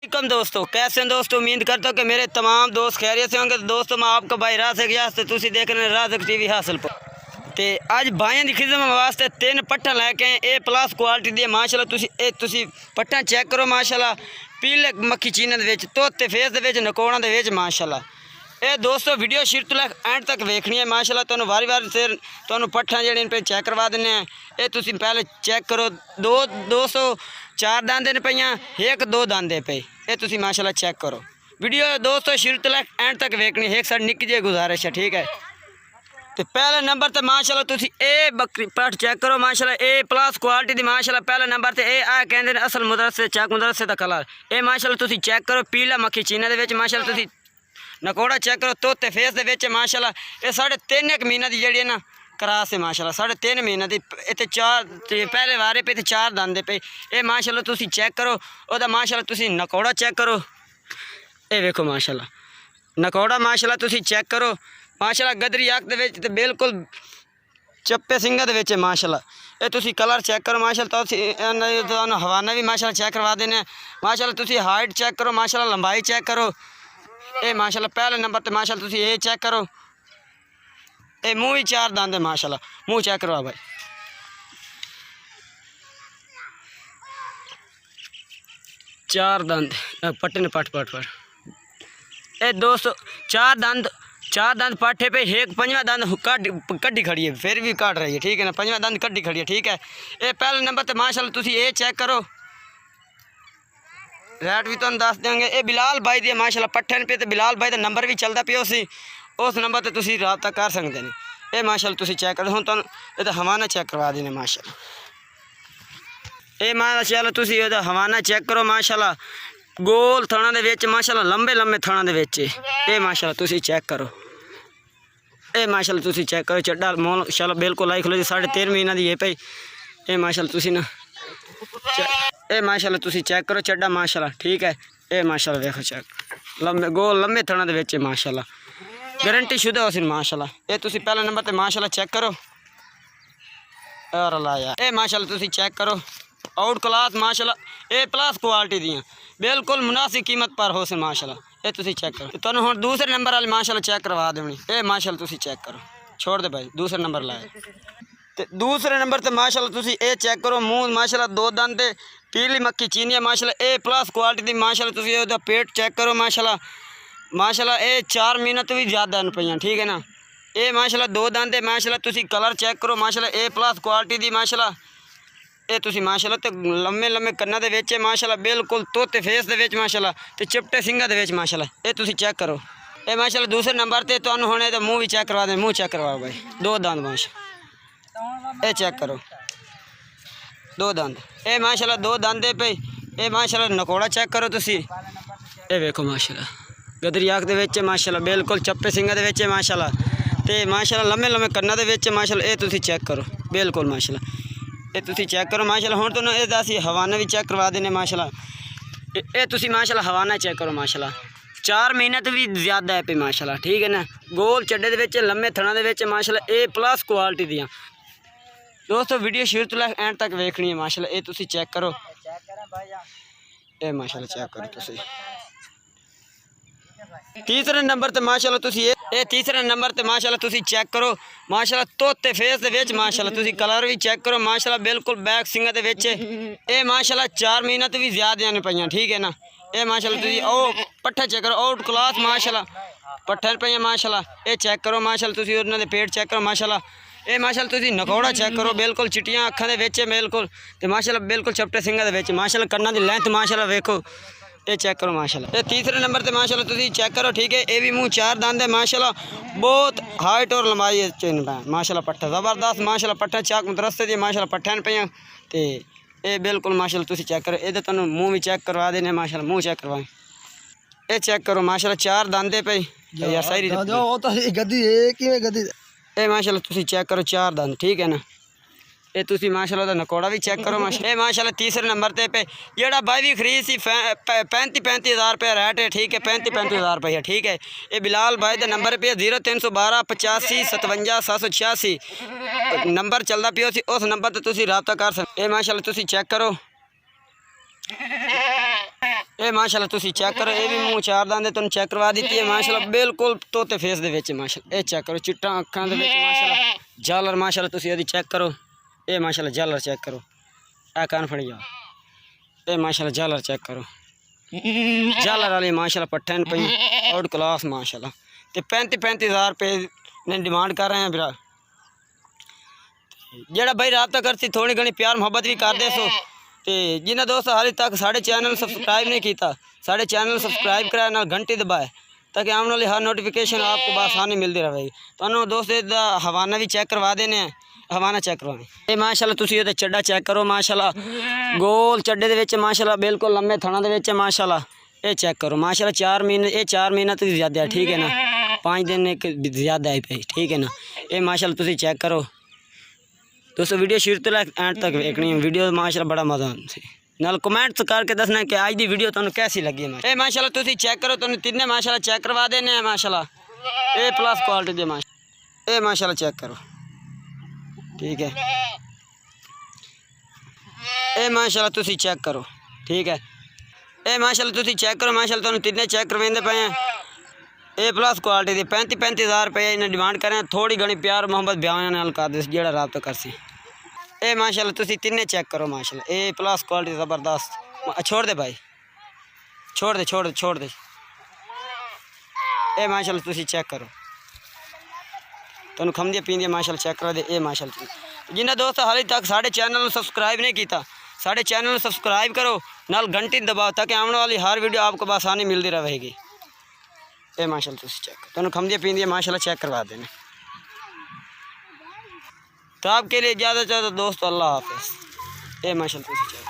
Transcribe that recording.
Welcome दोस्तों, कैसे हैं दोस्तों। उम्मीद करता हूँ कि मेरे तमाम दोस्त खैरियत से होंगे। तो दोस्तों मैं आपका भाई राज़क यास ते तुसी देख रहे हैं राज़क टीवी हासिल पर। ते अज भाइयों की खिदमत वास्ते 3 पट्ठा लैके आए ए प्लस क्वालिटी दी माशाल्लाह। तुसी पट्ठा चेक करो माशाल्लाह। पीले मक्खी चीना दे विच, तोते फेस दे विच, नकोड़ा दे विच माशाल्लाह। ये दोस्तों वीडियो शुरू तो लैके एंड तक वेखनी है माशाल्लाह। तुहानू वारी वारी सिर तुहानू पट्ठा जेहड़े पे चेक करवा देने हैं। ये तुसी पहले चेक करो। 204 दांदे ने पईयां, 1-2 दांदे पे। ये तुसी माशाल्लाह चेक करो। वीडियो दोस्तों शुरू तो लैके एंड तक वेखनी है। एक साइड निक्की जी गुजारिश है, ठीक है। तो पहले नंबर ते माशाल्लाह तुसी ए बकरी पट चेक करो माशाल्लाह। ए प्लस क्वालिटी दी माशाल्लाह। पहले नंबर ते ए आ कहंदे ने असल मदरसे चेक मदरसे दा कलर। ए माशाल्लाह तुसी चेक करो। पीला मक्खी चीना दे विच माशाल्लाह। तुसी नकोड़ा चेक करो। तोते फेस दे विच माशाल्लाह। ये 3.5 महीना दी जेहड़ी है ना क्रास है माशाल्लाह। 3.5 महीना दी। इत्थे 4 पहले वारे पे 4 दांदे पे। ये माशाल्लाह तुसी चेक करो। ओदा माशाल्लाह तुसी नकोड़ा चेक करो। ये देखो माशाल्लाह नकोड़ा माशाल्लाह तुसी चेक करो माशाल्लाह। गदरी अख दे विच ते बिल्कुल चप्पे सिंगा दे विच माशाल्लाह। ये तुसी कलर चेक करो माशाल्लाह। तुहानू हवाना भी माशाल्लाह चेक करवा देने माशाल्लाह। तुसी हाइट चेक करो माशाल्लाह। लंबाई चेक करो। ये माशाल्लाह पहले नंबर ते माशाल्लाह तुसी ये चेक करो। ये मुँह ही 4 दांद है माशाल्लाह। मुँह चेक करो भाई। चार दांद पट्टे ने पट पट पट। ए दोस्तों 4 दांद पाठे पे। एक 5वां दांद कड्डी खड़ी है, फिर भी काट रही है, ठीक है ना। 5वां दांद कड्डी खड़ी है, ठीक है। ये पहले नंबर ते माशाल्लाह तुसी ये चेक करो। रेट भी तुहानू दस देंगे। ये बिलाल भाई दी माशाल्लाह पट्ठे पे। तो बिलाल भाई का नंबर भी चलता पिया सी। उस नंबर ते तुसी राबता कर सकते हैं। ये माशाल्लाह तुसी चेक करो। हुण तुहानू इहदा हवाना चेक करवा देने माशाल्लाह। ये माशाल्लाह तुसी इहदा हवाना चेक करो माशाल्लाह। गोल थणा दे विच माशाल्लाह, लंबे लंबे थणा दे विच। ये माशाल्लाह तुसी चेक करो। ये माशाल्लाह तुसी चेक करो। चड्डा माशाल्लाह बिल्कुल आई खलो जी। 3.5 महीना दी ये पई। ये माशाल्लाह तुसी ना ये माशाल्लाह तुसी चेक करो। चड्डा माशाल्लाह, ठीक है। ये माशाल्लाह देखो चेक लंबे गोल लंबे थणा दे विच माशाल्लाह। गारंटी शुदा हो सी माशाल्लाह। ये तुसी पहले नंबर ते माशाल्लाह चेक करो। और लाया ये माशाल्लाह तुसी चेक करो। आउट क्लास माशाल्लाह। ए प्लस क्वालिटी दियाँ बिल्कुल मुनासिब कीमत पर हो सी माशाल्लाह। ये तुसी चेक करो। तुहानू हुण दूसरे नंबर वाले माशाल्लाह चेक करवा देनी। ये माशाल्लाह तुसी चेक करो। छोड़ दे भाई, दूसरे नंबर लाए। तो दूसरे नंबर ते माशाल्लाह तुसी ये चेक करो। मुँह माशाल्लाह 2 दांद दे, पीली मक्खी चीनी माशाल्लाह। ए प्लस क्वालिटी दी माशाल्लाह। तुसी ओहदा पेट चेक करो माशाल्लाह। माशाल्लाह ये 4 महीना तो भी ज़्यादा न पईयां, ठीक है ना। ये माशाल्लाह 2 दांद दे माशाल्लाह। तुसी कलर चेक करो माशाल्लाह। ए प्लस क्वालिटी दी माशाल्लाह। ये तुसी माशाल्लाह तो लम्बे लम्बे कन्ना दे विच माशाल्लाह। बिल्कुल तोते फेस दे विच माशाल्लाह। ते चिपटे सिंगा दे विच माशाल्लाह। ये तुसी चेक करो। ये माशाल्लाह दूसरे नंबर ते तुहानू हुण इहदा मुँह भी चेक करवा दें। मुँह चेक करवाओ भाई। 2 दांद माशाल्लाह। ये चेक करो 2 दांद। ये माशाल्लाह 2 दांदे पे। ये माशाल्लाह नकोड़ा चेक करो तुसी। ये देखो माशाल्लाह गदरी अख दे विच माशाल्लाह। बिल्कुल चप्पे सिंगा दे विच माशाल्लाह। ते माशाल्लाह लम्बे लम्बे कन्ना दे विच माशाल्लाह। ये तुसी चेक करो बिल्कुल माशाल्लाह। ये तुसी चेक करो माशाल्लाह। हुण तुहानू इहदा असीं हवाना भी चेक करवा देने माशाल्लाह। ये तुसी माशाल्लाह हवाना चेक करो माशाल्लाह। 4 महीने तो भी ज़्यादा है पे माशाल्लाह, ठीक है ना। गोल चड्डे दे विच लम्बे थणा दे विच माशाल्लाह। ए प्लस क्वालिटी दियां दोस्तों। वीडियो शुरू तो लैके एंड तक वेखनी है माशाल्लाह। ये तुसी चेक करो। ये माशाल्लाह चेक करो तुसी। तीसरे नंबर ते माशाल्लाह तुसी ये तीसरे नंबर ते माशाल्लाह तुसी चेक करो माशाल्लाह। तोते फेस दे विच माशाल्लाह। तुसी कलर भी चेक करो माशाल्लाह। बिल्कुल बैक सिंगा दे विच। ये माशाल्लाह 4 महीना तो भी ज़्यादा ने पईयां, ठीक है ना। ये माशाल्लाह तुसी ओ पट्ठा चेक करो। आउट क्लास माशाल्लाह पट्ठा पईयां माशाल्लाह। ये चेक करो माशाल्लाह। तुसी उन्हां दे पेट चेक करो माशाल्लाह। ये माशाल्लाह तुसी नकोड़ा चेक करो। बिल्कुल चिट्टियां अखां दे विच बिल्कुल। ते माशाल्लाह बिल्कुल चपटे सिंगा दे विच माशाल्लाह। कन्नां दी लेंथ माशाल्लाह वेखो। ये चेक करो माशाल्लाह। ये तीसरे नंबर ते माशाल्लाह तुसी चेक करो, ठीक है। ये भी मुँह 4 दांद है माशाल्लाह। बहुत हाइट और लंबाई है चेन माशाल्लाह। पट्ठा ज़बरदस्त माशाल्लाह। पट्ठा चाक मदरसे दी माशाल्लाह पट्ठे न पईयां। ते ये बिल्कुल माशाल्लाह तुसी चेक करो। इहदे तुहानू मुँह भी चेक करवा देने माशाल्लाह। मुँह चेक करवाएं। ये चेक करो माशाल्लाह 4 दांदे पे यार सारी गद्दी है किवें गद्दी। ये माशाल्लाह तुसी चेक करो 4 दांद, ठीक है ना। ये तुसी माशाल्लाह दा नकोड़ा भी चेक करो माशाल्लाह। ये माशाल्लाह तीसरे नंबर ते पे जेड़ा भाई भी खरीद सी 35 हज़ार रुपया रेट है, ठीक है। 35 हज़ार रुपया, ठीक है। ये बिलाल भाई का नंबर पे 0312 85 57 786 नंबर चलता पियो सी। उस नंबर ते तुसी राबता कर सकते। ये माशाल्लाह तुसी चेक करो। ਇਹ ਮਾਸ਼ਾਅੱਲਾ ਤੁਸੀਂ ਚੈੱਕ ਕਰੋ, ਇਹ ਵੀ ਮੂੰਹ ਚਾਰ ਦੰਦ ਤੁਹਾਨੂੰ ਚੈੱਕ ਕਰਵਾ ਦਿੱਤੀ ਹੈ ਮਾਸ਼ਾਅੱਲਾ, ਬਿਲਕੁਲ ਤੋਤੇ ਫੇਸ ਦੇ ਵਿੱਚ ਮਾਸ਼ਾਅੱਲਾ। ਇਹ ਚੈੱਕ ਕਰੋ, ਚਿੱਟਾ ਅੱਖਾਂ ਦੇ ਵਿੱਚ ਮਾਸ਼ਾਅੱਲਾ, ਜਾਲਰ ਮਾਸ਼ਾਅੱਲਾ ਤੁਸੀਂ ਇਹਦੀ ਚੈੱਕ ਕਰੋ। ਇਹ ਮਾਸ਼ਾਅੱਲਾ ਜਾਲਰ ਚੈੱਕ ਕਰੋ, ਇਹ ਕੰਨ ਫੜੀ ਜਾਓ। ਇਹ ਮਾਸ਼ਾਅੱਲਾ ਜਾਲਰ ਚੈੱਕ ਕਰੋ, जालर वाली माशाल्लाह पट्ठन पे आउट क्लास माशाल्लाह। तो 35,000 रुपये ने डिमांड कर रहे हैं भरा। जेड़ा भाई रब्ता करती थोड़ी घनी प्यार मुहब्बत भी कर दे सो। तो जिन्हें दोस्त हाले तक साढ़े चैनल सबसक्राइब नहीं किया, साढ़े चैनल सबसक्राइब कराए ना घंटी दबाए ताकि आने वाली हर नोटिफिकेशन आपको बसानी मिलती रहेगी। तो दोस्त इसका हवाना भी चेक करवा देने हैं, हवाना चेक करवाने। ये माशाल्लाह तुसी ये चड्डा चेक करो माशाल्लाह, गोल चड्डे दे विच माशाल्लाह बिल्कुल लम्बे थणा दे विच माशाल्लाह। ये चेक करो माशाल्लाह 4 महीने, ये 4 महीना तो ज़्यादा है, ठीक है ना, 5 दिन एक ज़्यादा है पे, ठीक है ना। ये माशाल्लाह तुसी चेक करो दोस्तों, वीडियो शुरू तो एंड तक देखनी है वीडियो, माशाल्लाह बड़ा मज़ा आती है। नाल कमेंट्स करके दसना कि आज की वीडियो तुहानू कैसी लगी है। ये माशाल्लाह तुसी चेक करो, तुहानू तिन्ने माशाल्लाह चेक करवा देने हैं माशाल्लाह। ए प्लस क्वालिटी दे माशाल्लाह, ये माशाल्लाह चेक करो, ठीक है। ये माशाल्लाह तुसी चेक करो, ठीक है। ये माशाल्लाह तुसी चेक करो माशाल्लाह, तुहानू तिन्ने चेक करवाते पे हैं। ए प्लस क्वालिटी दी 35,000 रुपये इन्हें डिमांड करें, थोड़ी घनी प्यार मोहब्बत ब्याह नाल कर दे जेड़ा रब्ता कर सी। ए माशाल्लाह तुसी तिन्ने चेक करो माशाल्लाह, ए प्लस क्वालिटी ज़बरदस्त। छोड़ दे भाई, छोड़ दे छोड़ दे छोड़ दे। ए माशाल्लाह तुसी चेक करो, तुहानू खमदियां पींदियां माशाल्लाह चेक करा दे। ए माशाल्लाह जिन्हें दोस्त हाले तक साढ़े चैनल को सबसक्राइब नहीं किया, साढ़े चैनल को सबसक्राइब करो, नाल घंटी दबाओ ताकि आने वाली हर वीडियो आपको आसानी मिलती रहेगी। ये माशाल्लाह तुसी चेक, तुहानू खमदियां पींदियां माशाल्लाह चेक करवा देने। तो आपके लिए ज़्यादा से ज़्यादा दोस्त अल्लाह हाफिज़। ये माशाल्लाह तुसी चेक।